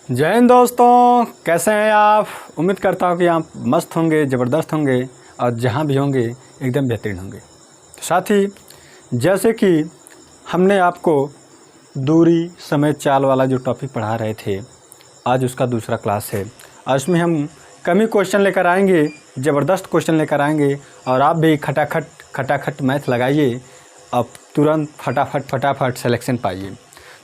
जय हिंद दोस्तों, कैसे हैं आप। उम्मीद करता हूं कि आप मस्त होंगे, ज़बरदस्त होंगे और जहां भी होंगे एकदम बेहतरीन होंगे। साथ ही जैसे कि हमने आपको दूरी समय चाल वाला जो टॉपिक पढ़ा रहे थे, आज उसका दूसरा क्लास है। आज उसमें हम कमी क्वेश्चन लेकर आएंगे, ज़बरदस्त क्वेश्चन लेकर आएंगे और आप भी खटाखट मैथ लगाइए, अब तुरंत फटाफट सिलेक्शन पाइए।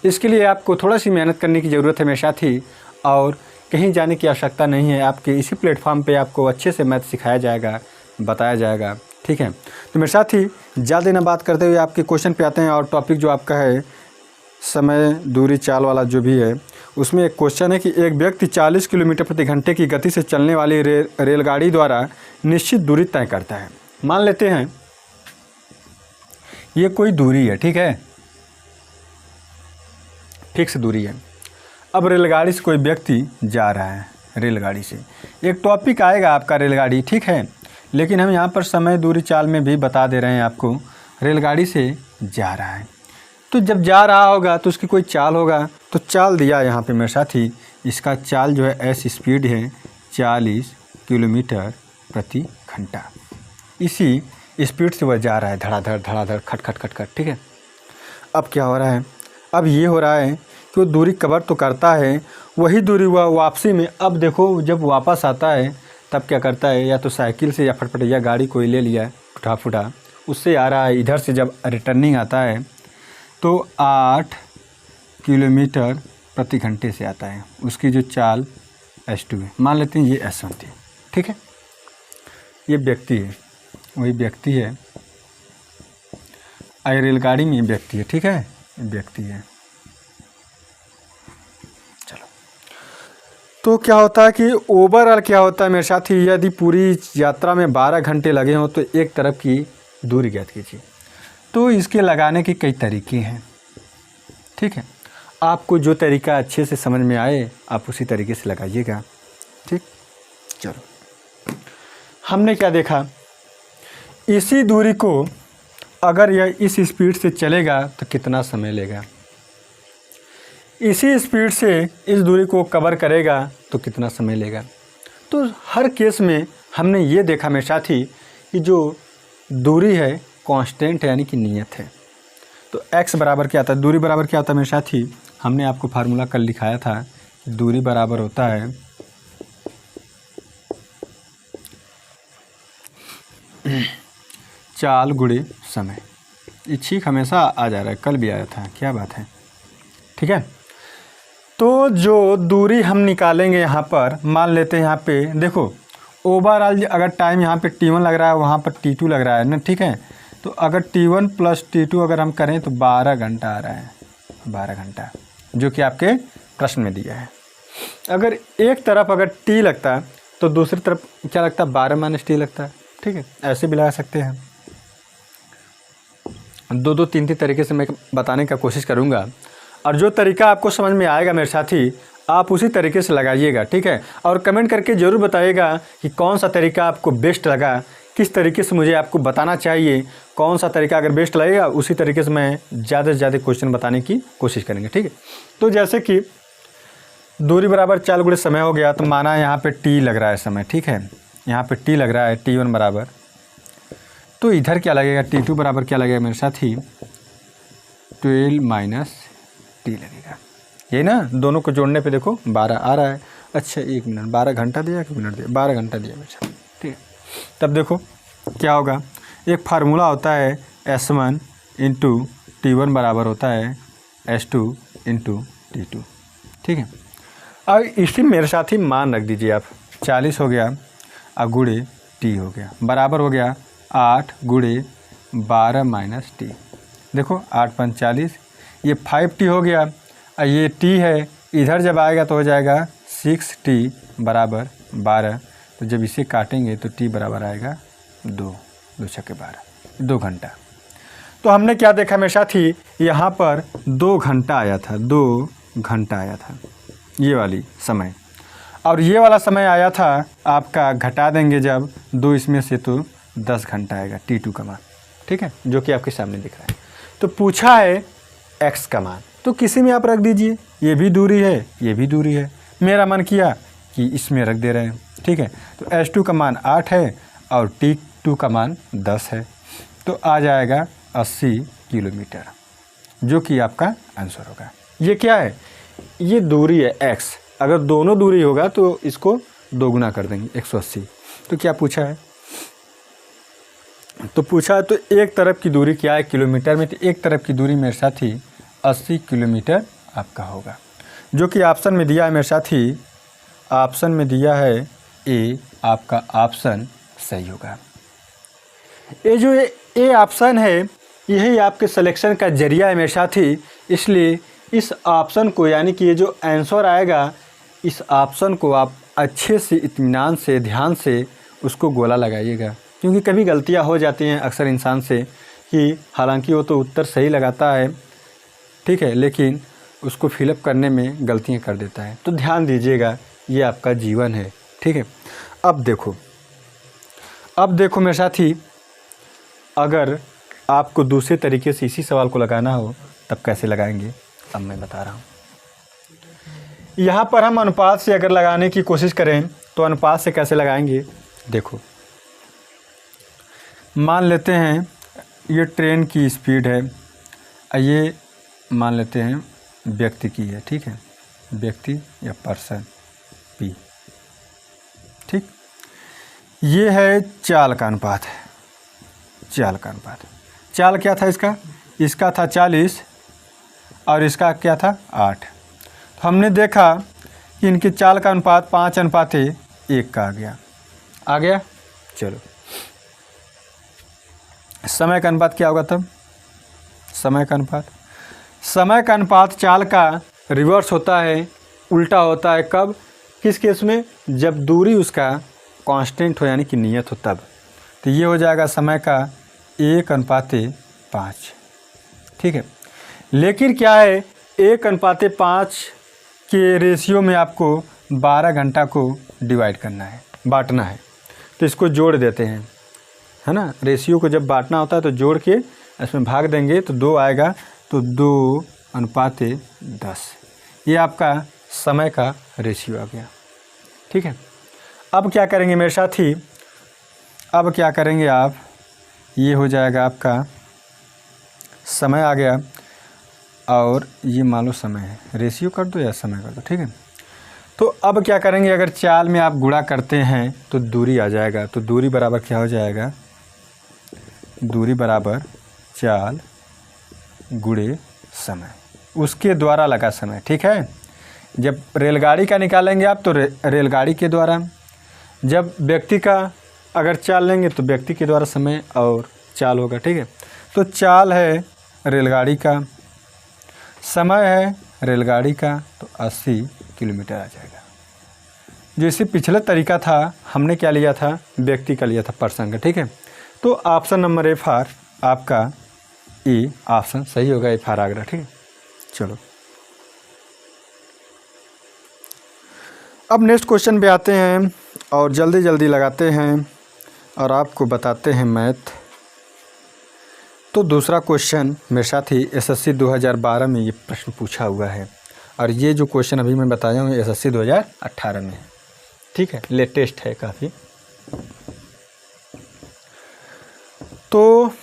इसके लिए आपको थोड़ा सी मेहनत करने की ज़रूरत है मेरे साथ ही, और कहीं जाने की आवश्यकता नहीं है। आपके इसी प्लेटफॉर्म पे आपको अच्छे से मैथ सिखाया जाएगा, बताया जाएगा, ठीक है। तो मेरे साथ ही ज़्यादा ना बात करते हुए आपके क्वेश्चन पे आते हैं। और टॉपिक जो आपका है समय दूरी चाल वाला जो भी है, उसमें एक क्वेश्चन है कि एक व्यक्ति 40 किलोमीटर प्रति घंटे की गति से चलने वाली रेलगाड़ी द्वारा निश्चित दूरी तय करता है। मान लेते हैं ये कोई दूरी है, ठीक है, फिक्स दूरी है। अब रेलगाड़ी से कोई व्यक्ति जा रहा है, रेलगाड़ी से एक टॉपिक आएगा आपका रेलगाड़ी, ठीक है, लेकिन हम यहाँ पर समय दूरी चाल में भी बता दे रहे हैं आपको। रेलगाड़ी से जा रहा है, तो जब जा रहा होगा तो उसकी कोई चाल होगा, तो चाल दिया यहाँ पे मेरे साथ ही। इसका चाल जो है एस स्पीड है 40 किलोमीटर प्रति घंटा। इसी स्पीड से वह जा रहा है, धड़ाधड़ खट, ठीक है। अब क्या हो रहा है, अब ये हो रहा है कि वो दूरी कवर तो करता है, वही दूरी वह वापसी में, अब देखो जब वापस आता है तब क्या करता है, या तो साइकिल से या फटफटिया गाड़ी कोई ले लिया फुटा उससे आ रहा है। इधर से जब रिटर्निंग आता है तो 8 किलोमीटर प्रति घंटे से आता है। उसकी जो चाल S2 है, मान लेते हैं ये S1 थी, ठीक है। ये व्यक्ति है, वही व्यक्ति है, रेलगाड़ी में व्यक्ति है, ठीक है, व्यक्ति है। चलो, तो क्या होता है कि ओवरऑल क्या होता है मेरे साथ ही, यदि पूरी यात्रा में 12 घंटे लगे हों तो एक तरफ की दूरी ज्ञात कीजिए। तो इसके लगाने के कई तरीके हैं, ठीक है। आपको जो तरीका अच्छे से समझ में आए आप उसी तरीके से लगाइएगा, ठीक। चलो, हमने क्या देखा, इसी दूरी को अगर यह इस स्पीड से चलेगा तो कितना समय लेगा, इसी स्पीड से इस दूरी को कवर करेगा तो कितना समय लेगा। तो हर केस में हमने ये देखा मेरे साथी कि जो दूरी है कांस्टेंट है, यानी कि नियत है। तो x बराबर क्या आता है, दूरी बराबर क्या होता है मेरे साथी, हमने आपको फार्मूला कल लिखाया था कि दूरी बराबर होता है चाल गुणे समय। ये ठीक हमेशा आ जा रहा है, कल भी आया था, क्या बात है, ठीक है। तो जो दूरी हम निकालेंगे यहाँ पर, मान लेते हैं यहाँ पे देखो ओवरऑल अगर टाइम यहाँ पे T1 लग रहा है, वहाँ पर T2 लग रहा है ना, ठीक है। तो अगर T1 + T2 अगर हम करें तो 12 घंटा आ रहा है, 12 घंटा, जो कि आपके प्रश्न में दिया है। अगर एक तरफ अगर T लगता है तो दूसरी तरफ क्या लगता है, 12 - T लगता है, ठीक है। ऐसे भी लगा सकते हैं, दो तीन तरीके से मैं बताने का कोशिश करूँगा, और जो तरीका आपको समझ में आएगा मेरे साथी आप उसी तरीके से लगाइएगा, ठीक है। और कमेंट करके ज़रूर बताइएगा कि कौन सा तरीका आपको बेस्ट लगा, किस तरीके से मुझे आपको बताना चाहिए, कौन सा तरीका अगर बेस्ट लगेगा उसी तरीके से मैं ज़्यादा से ज़्यादा क्वेश्चन बताने की कोशिश करेंगे, ठीक है। तो जैसे कि दूरी बराबर चाल गुणे समय हो गया, तो माना यहाँ पे T लग रहा है समय, ठीक है, यहाँ पे T लग रहा है, T1 बराबर, तो इधर क्या लगेगा, T2 बराबर क्या लगेगा मेरे साथ ही, 12 - T लगेगा। ये ना दोनों को जोड़ने पे देखो 12 आ रहा है। अच्छा 1 मिनट, 12 घंटा दिया कि मिनट दिया, 12 घंटा दिया मेरे साथ, ठीक है। तब देखो क्या होगा, एक फार्मूला होता है S1 × T1 बराबर होता है S2 × T2, ठीक है। अब इसी मेरे साथ ही मान रख दीजिए आप, 40 हो गया और गुणे T हो गया, बराबर हो गया 8 × 12 - T। देखो 8 × 5 = 40, ये 5T हो गया, और ये T है, इधर जब आएगा तो हो जाएगा 6T बराबर 12। तो जब इसे काटेंगे तो T बराबर आएगा 2 × 12, 2 घंटा। तो हमने क्या देखा मेरे साथी, यहाँ पर 2 घंटा आया था, 2 घंटा आया था ये वाली समय, और ये वाला समय आया था आपका, घटा देंगे जब 2 इसमें से तो 10 घंटा आएगा T2 का मान, ठीक है, जो कि आपके सामने दिख रहा है। तो पूछा है x का मान, तो किसी में आप रख दीजिए, ये भी दूरी है, ये भी दूरी है, मेरा मन किया कि इसमें रख दे रहे हैं, ठीक है। तो h2 का मान 8 है और t2 का मान 10 है, तो आ जाएगा 80 किलोमीटर, जो कि आपका आंसर होगा। ये क्या है, ये दूरी है x, अगर दोनों दूरी होगा तो इसको दोगुना कर देंगे 180। तो क्या पूछा है, तो पूछा है तो एक तरफ की दूरी क्या है किलोमीटर में, तो एक तरफ की दूरी मेरे साथ ही 80 किलोमीटर आपका होगा, जो कि ऑप्शन में दिया है मेरे साथ ही, ऑप्शन में दिया है ए, आपका ऑप्शन सही होगा। ये जो ए ऑप्शन है यही आपके सिलेक्शन का जरिया है मेरे साथ ही, इसलिए इस ऑप्शन को यानी कि ये जो आंसर आएगा इस ऑप्शन को आप अच्छे से इत्मीनान से ध्यान से उसको गोला लगाइएगा, क्योंकि कभी गलतियां हो जाती हैं अक्सर इंसान से कि हालांकि वो तो उत्तर सही लगाता है, ठीक है, लेकिन उसको फिलअप करने में गलतियां कर देता है। तो ध्यान दीजिएगा, ये आपका जीवन है, ठीक है। अब देखो मेरे साथी, अगर आपको दूसरे तरीके से इसी सवाल को लगाना हो तब कैसे लगाएंगे, अब मैं बता रहा हूँ। यहाँ पर हम अनुपात से अगर लगाने की कोशिश करें तो अनुपात से कैसे लगाएंगे, देखो मान लेते हैं ये ट्रेन की स्पीड है, ये मान लेते हैं व्यक्ति की है, ठीक है, व्यक्ति या पर्सन पी, ठीक। ये है चाल का अनुपात है, चाल का अनुपात। चाल क्या था इसका था 40 और इसका क्या था 8। तो हमने देखा कि इनकी चाल का अनुपात 5:1 का आ गया। चलो समय का अनुपात क्या होगा तब, समय का अनुपात चाल का रिवर्स होता है, उल्टा होता है। कब, किस केस में, जब दूरी उसका कांस्टेंट हो यानी कि नियत हो तब। तो ये हो जाएगा समय का 1:5, ठीक है। लेकिन क्या है 1:5 के रेशियो में आपको 12 घंटा को डिवाइड करना है, बांटना है। तो इसको जोड़ देते हैं, है ना, रेशियो को जब बांटना होता है तो जोड़ के इसमें भाग देंगे तो 2 आएगा, तो 2:10 ये आपका समय का रेशियो आ गया, ठीक है। अब क्या करेंगे मेरे साथी, अब क्या करेंगे आप, ये हो जाएगा आपका समय आ गया और ये मान लो समय है, रेशियो कर दो या समय कर दो, ठीक है। तो अब क्या करेंगे, अगर चाल में आप गुणा करते हैं तो दूरी आ जाएगा। तो दूरी बराबर क्या हो जाएगा, दूरी बराबर चाल गुणे समय, उसके द्वारा लगा समय, ठीक है। जब रेलगाड़ी का निकालेंगे आप तो रेलगाड़ी के द्वारा, जब व्यक्ति का अगर चाल लेंगे तो व्यक्ति के द्वारा समय और चाल होगा, ठीक है। तो चाल है रेलगाड़ी का, समय है रेलगाड़ी का, तो 80 किलोमीटर आ जाएगा। जैसे पिछला तरीका था हमने क्या लिया था, व्यक्ति का लिया था, पर्सन का, ठीक है। तो ऑप्शन नंबर ए फॉर आपका ए ऑप्शन सही होगा, ए फॉर आगरा, ठीक है। चलो अब नेक्स्ट क्वेश्चन पे आते हैं और जल्दी जल्दी लगाते हैं और आपको बताते हैं मैथ। तो दूसरा क्वेश्चन मेरे साथ ही एसएससी 2012 में ये प्रश्न पूछा हुआ है और ये जो क्वेश्चन अभी मैं बताया हूँ एसएससी 2018 में है, ठीक है, लेटेस्ट है काफ़ी। तो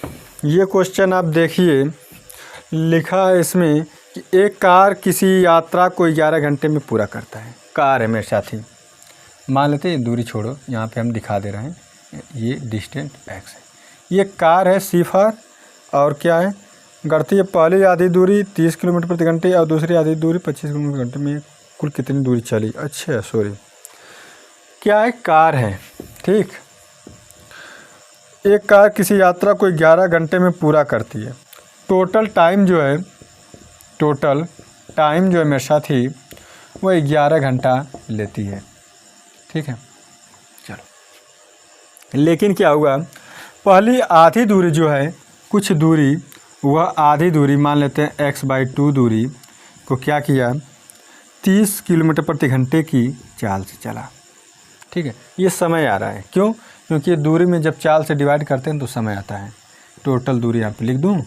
ये क्वेश्चन आप देखिए, लिखा है इसमें कि एक कार किसी यात्रा को 11 घंटे में पूरा करता है। कार है मेरे साथी, मान लेते हैं दूरी छोड़ो, यहाँ पे हम दिखा दे रहे हैं, ये डिस्टेंट एक्स है, ये कार है सिफर और क्या है गढ़ती है। पहली आधी दूरी 30 किलोमीटर प्रति घंटे और दूसरी आधी दूरी 25 किलोमीटर घंटे में कुल कितनी दूरी चली। अच्छा सॉरी, क्या है, कार है, ठीक। एक कार किसी यात्रा को 11 घंटे में पूरा करती है। टोटल टाइम जो है मेरे साथ ही वो 11 घंटा लेती है, ठीक है। चलो लेकिन क्या हुआ, पहली आधी दूरी जो है, कुछ दूरी, वह आधी दूरी मान लेते हैं x/2 दूरी को क्या किया, 30 किलोमीटर प्रति घंटे की चाल से चला, ठीक है। ये समय आ रहा है, क्यों, क्योंकि ये दूरी में जब चाल से डिवाइड करते हैं तो समय आता है। टोटल दूरी यहाँ पे लिख दूँ,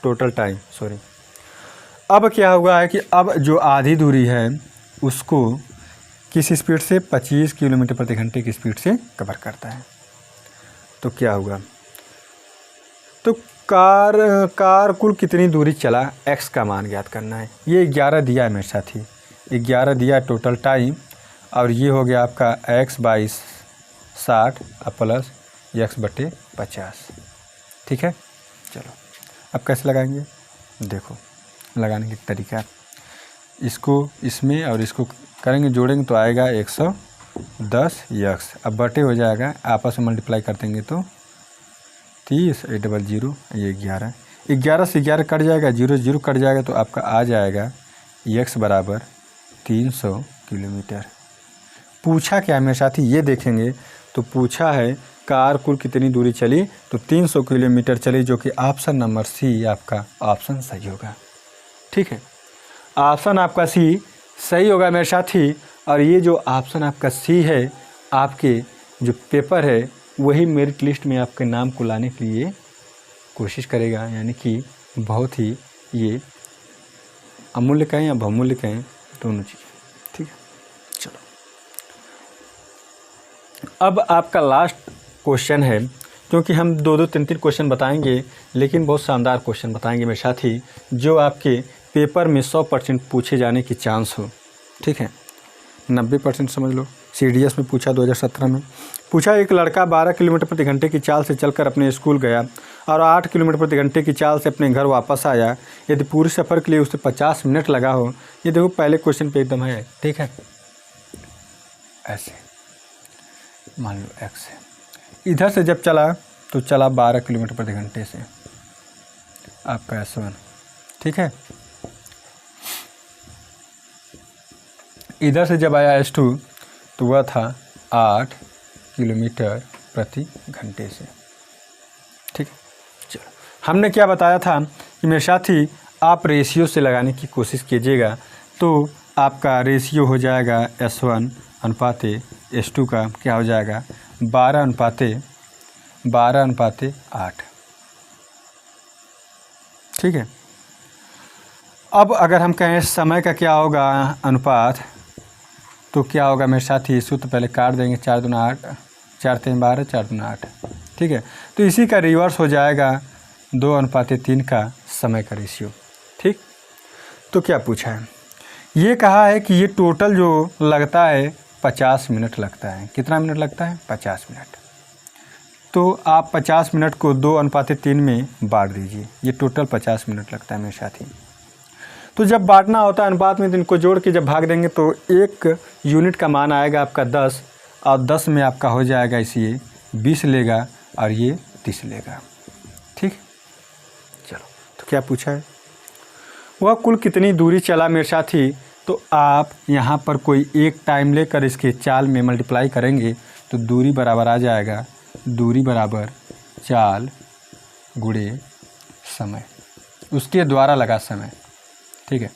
टोटल टाइम, सॉरी। अब क्या हुआ है कि अब जो आधी दूरी है उसको किस स्पीड से, 25 किलोमीटर प्रति घंटे की स्पीड से कवर करता है। तो क्या होगा, तो कार कुल कितनी दूरी चला, x का मान ज्ञात करना है। ये 11 दिया है मेरे साथी, 11 दिया टोटल टाइम, और ये हो गया आपका x बाई 60 प्लस x बटे 50। ठीक है, चलो अब कैसे लगाएंगे, देखो लगाने का तरीका, इसको इसमें और इसको करेंगे, जोड़ेंगे तो आएगा 110 x, अब बटे हो जाएगा, आपस में मल्टीप्लाई कर देंगे तो 30, 800, ये 11 से 11 कट जाएगा, 0 कट जाएगा, तो आपका आ जाएगा x बराबर 300 किलोमीटर। पूछा क्या है मेरे साथी, ये देखेंगे तो पूछा है कार कुल कितनी दूरी चली, तो 300 किलोमीटर चली, जो कि ऑप्शन नंबर सी आपका ऑप्शन सही होगा। ठीक है, ऑप्शन आपका सी सही होगा मेरे साथी। और ये जो ऑप्शन आपका सी है, आपके जो पेपर है वही मेरिट लिस्ट में आपके नाम को लाने के लिए कोशिश करेगा, यानी कि बहुत ही ये अमूल्य कहें या बहुमूल्य कहें, दोनों चीज़ें। ठीक है, चलो अब आपका लास्ट क्वेश्चन है, क्योंकि हम 2-2, 3-3 क्वेश्चन बताएंगे, लेकिन बहुत शानदार क्वेश्चन बताएंगे मेरे साथी, जो आपके पेपर में 100% पूछे जाने की चांस हो। ठीक है, 90% समझ लो। CDS में पूछा 2017 में पूछा, एक लड़का 12 किलोमीटर प्रति घंटे की चाल से चलकर अपने स्कूल गया और 8 किलोमीटर प्रति घंटे की चाल से अपने घर वापस आया। यदि पूरे सफ़र के लिए उसे 50 मिनट लगा हो। ये देखो पहले क्वेश्चन पे एकदम है। ठीक है, ऐसे मान लो x है, इधर से जब चला तो चला 12 किलोमीटर प्रति घंटे से, आपका S1। ठीक है, इधर से जब आया S2 तो वह था 8 किलोमीटर प्रति घंटे से। ठीक है, चलो हमने क्या बताया था कि मेरे साथी आप रेशियो से लगाने की कोशिश कीजिएगा, तो आपका रेशियो हो जाएगा S1 अनुपात S2 का क्या हो जाएगा 12:8। ठीक है, अब अगर हम कहें समय का क्या होगा अनुपात, तो क्या होगा मेरे साथी, सूत्र पहले काट देंगे, 4 दूना 8, 4 3 12, 4 दूना 8। ठीक है, तो इसी का रिवर्स हो जाएगा 2:3 का समय का रेशियो। ठीक, तो क्या पूछा है, ये कहा है कि ये टोटल जो लगता है 50 मिनट लगता है। कितना मिनट लगता है, 50 मिनट। तो आप 50 मिनट को 2:3 में बांट दीजिए, ये टोटल 50 मिनट लगता है मेरे साथी। तो जब बांटना होता है अनुपात में, तो इनको जोड़ के जब भाग देंगे तो एक यूनिट का मान आएगा आपका 10, और 10 में आपका हो जाएगा इसे 20 लेगा और ये 30 लेगा। ठीक, चलो तो क्या पूछा है, वह कुल कितनी दूरी चला मेरे साथी। तो आप यहाँ पर कोई एक टाइम लेकर इसके चाल में मल्टीप्लाई करेंगे तो दूरी बराबर आ जाएगा, दूरी बराबर चाल गुणे समय, उसके द्वारा लगा समय। ठीक है,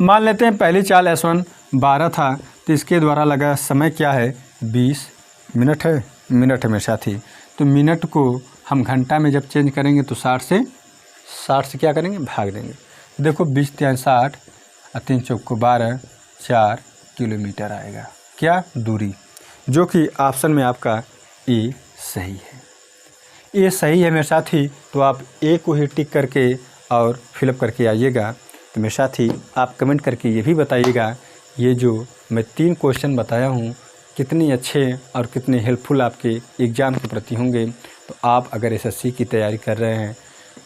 मान लेते हैं पहली चाल S1 12 था, तो इसके द्वारा लगा समय क्या है 20 मिनट है, मेरे साथी। तो मिनट को हम घंटा में जब चेंज करेंगे तो 60 से क्या करेंगे, भाग देंगे। देखो 20 × 60 और 3 चौक 12, 4 किलोमीटर आएगा क्या दूरी, जो कि ऑप्शन में आपका ए सही है। ये सही है मेरे साथी, तो आप ए को ही टिक करके और फिलअप करके आइएगा। तो मेरे साथी आप कमेंट करके ये भी बताइएगा, ये जो मैं 3 क्वेश्चन बताया हूँ कितने अच्छे और कितने हेल्पफुल आपके एग्ज़ाम के प्रति होंगे। तो आप अगर SSC की तैयारी कर रहे हैं,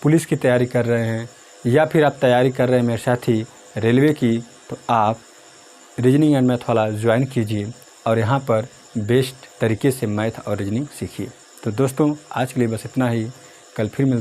पुलिस की तैयारी कर रहे हैं, या फिर आप तैयारी कर रहे हैं मेरे साथी रेलवे की, तो आप रीजनिंग एंड मैथ वाला ज्वाइन कीजिए और यहाँ पर बेस्ट तरीके से मैथ और रीजनिंग सीखिए। तो दोस्तों आज के लिए बस इतना ही, कल फिर मिलते